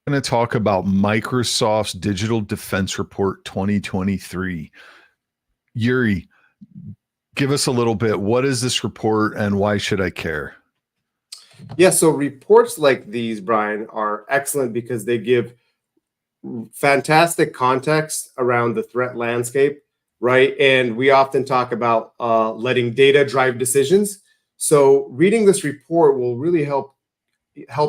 Going to talk about Microsoft's Digital Defense Report 2023. Yuri, give us a little bit. What is this report and why should I care? Yeah, so reports like these, Brian, are excellent because they give fantastic context around the threat landscape, right? And we often talk about letting data drive decisions. So reading this report will really help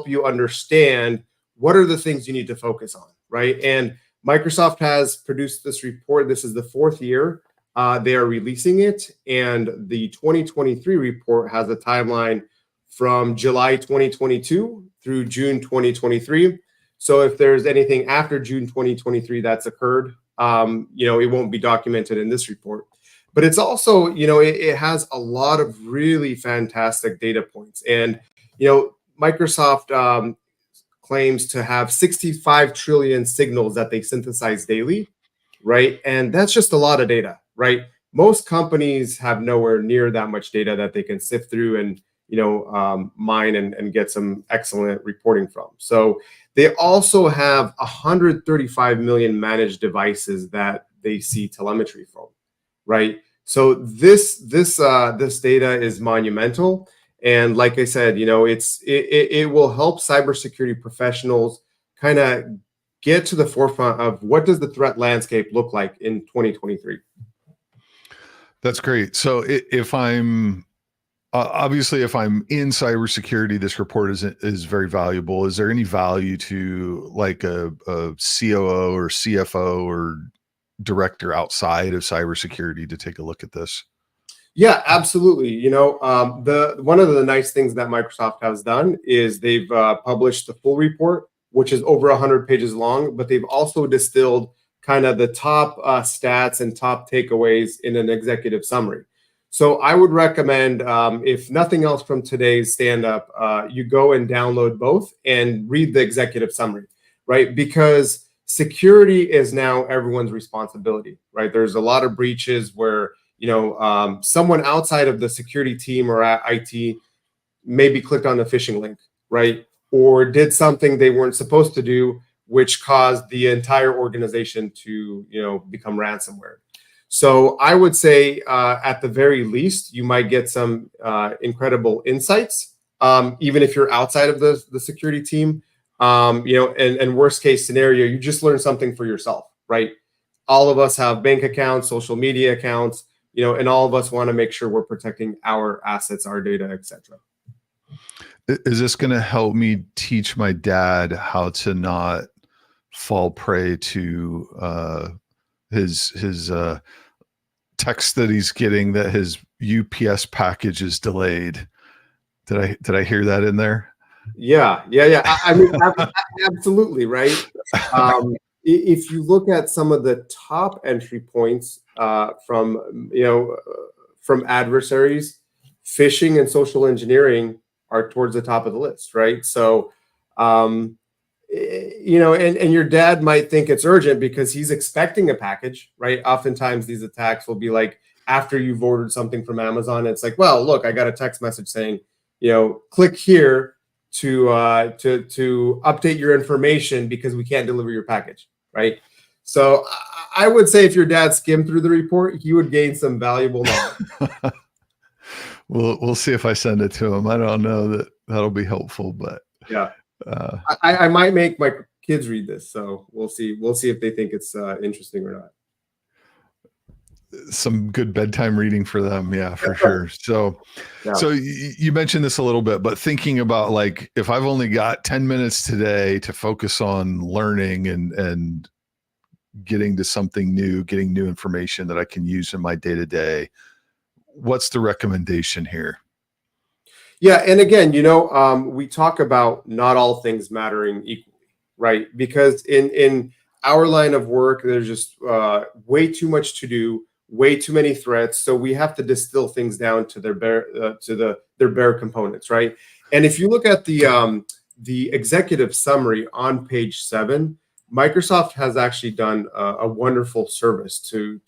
you understand what are the things you need to focus on, right? And Microsoft has produced this report. This is the fourth year they are releasing it, and the 2023 report has a timeline from July 2022 through June 2023. So if there's anything after June 2023 that's occurred, it won't be documented in this report. But it's also, it has a lot of really fantastic data points. And, Microsoft claims to have 65 trillion signals that they synthesize daily, right? And that's just a lot of data, right? Most companies have nowhere near that much data that they can sift through and mine and get some excellent reporting from. So they also have 135 million managed devices that they see telemetry from, right? So this data is monumental, and like I said, it will help cybersecurity professionals kind of get to the forefront of what does the threat landscape look like in 2023. That's great. So if I'm obviously, if I'm in cybersecurity, this report is very valuable. Is there any value to like a COO or CFO or director outside of cybersecurity to take a look at this? Yeah, absolutely. The one of the nice things that Microsoft has done is they've published the full report, which is over 100 pages long, but they've also distilled kind of the top stats and top takeaways in an executive summary. So I would recommend, if nothing else from today's stand-up, you go and download both and read the executive summary, right? Because security is now everyone's responsibility, right? There's a lot of breaches where someone outside of the security team or IT maybe clicked on a phishing link, right? Or did something they weren't supposed to do, which caused the entire organization to, become ransomware. So I would say, at the very least, you might get some incredible insights, even if you're outside of the security team. And worst case scenario, you just learn something for yourself, right? All of us have bank accounts, social media accounts, and all of us want to make sure we're protecting our assets, our data, etc. Is this going to help me teach my dad how to not fall prey to his text that he's getting that his UPS package is delayed? Did I hear that in there? Yeah. I mean, absolutely, right? If you look at some of the top entry points from adversaries, phishing and social engineering are towards the top of the list, right? So, and your dad might think it's urgent because he's expecting a package, right? Oftentimes these attacks will be like after you've ordered something from Amazon, it's like, well, look, I got a text message saying, click here to update your information because we can't deliver your package, right? So I would say if your dad skimmed through the report, he would gain some valuable knowledge. We'll see if I send it to him. I don't know that that'll be helpful, but yeah, I might make my kids read this, so we'll see. We'll see if they think it's interesting or not. Some good bedtime reading for them, yeah, for sure. So, yeah. So you mentioned this a little bit, but thinking about like if I've only got 10 minutes today to focus on learning and getting to something new, getting new information that I can use in my day-to-day, what's the recommendation here? Yeah, and again, we talk about not all things mattering equally, right? Because in our line of work, there's just way too much to do, way too many threats. So we have to distill things down to their bare components, right? And if you look at the executive summary on page 7, Microsoft has actually done a wonderful service to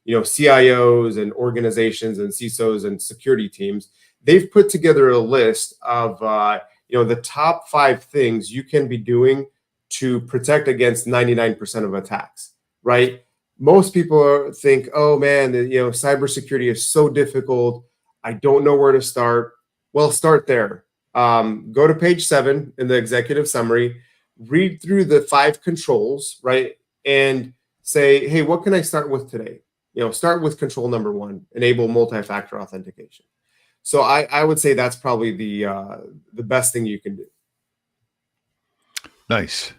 CIOs and organizations and CISOs and security teams. They've put together a list of the top 5 things you can be doing to protect against 99% of attacks, right? Most people think, oh man, cybersecurity is so difficult. I don't know where to start. Well, start there. Go to page 7 in the executive summary, read through the 5 controls, right? And say, hey, what can I start with today? Start with control number 1, enable multi-factor authentication. So I would say that's probably the best thing you can do. Nice.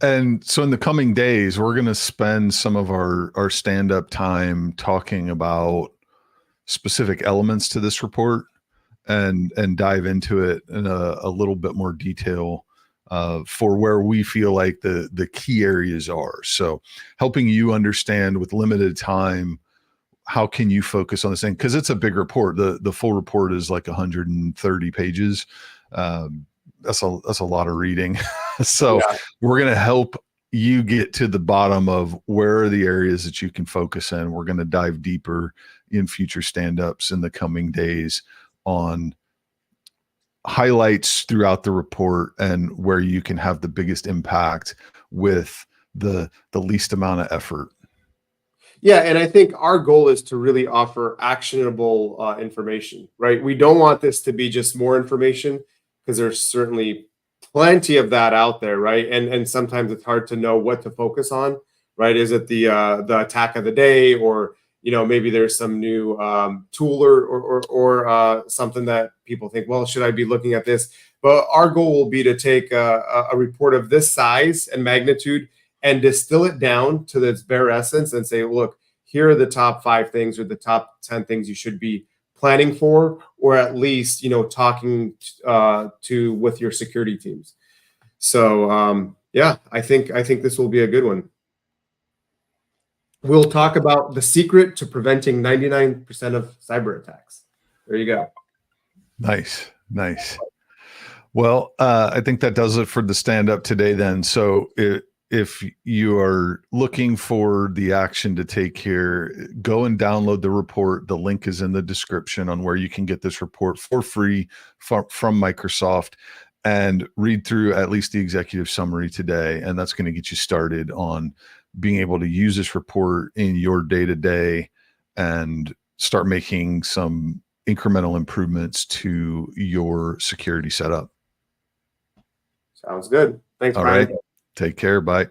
And so in the coming days, we're going to spend some of our stand-up time talking about specific elements to this report and dive into it in a little bit more detail for where we feel like the key areas are. So helping you understand with limited time, how can you focus on this thing? Because it's a big report. The full report is like 130 pages. That's a lot of reading. So Yeah. we're going to help you get to the bottom of where are the areas that you can focus in. We're going to dive deeper in future stand-ups in the coming days on highlights throughout the report and where you can have the biggest impact with the least amount of effort. Yeah, and I think our goal is to really offer actionable information, right? We don't want this to be just more information, because there's certainly plenty of that out there, right? And sometimes it's hard to know what to focus on, right? Is it the attack of the day, or maybe there's some new tool or something that people think, well, should I be looking at this? But our goal will be to take a report of this size and magnitude and distill it down to its bare essence and say, look, here are the top 5 things or the top 10 things you should be planning for, or at least talking to with your security teams. So yeah, I think this will be a good one. We'll talk about the secret to preventing 99% of cyber attacks. There you go. Nice. Well, I think that does it for the stand-up today then. So if you are looking for the action to take here, go and download the report. The link is in the description on where you can get this report for free from Microsoft, and read through at least the executive summary today. And that's going to get you started on being able to use this report in your day-to-day and start making some incremental improvements to your security setup. Sounds good. Thanks, All Brian. right. Take care. Bye.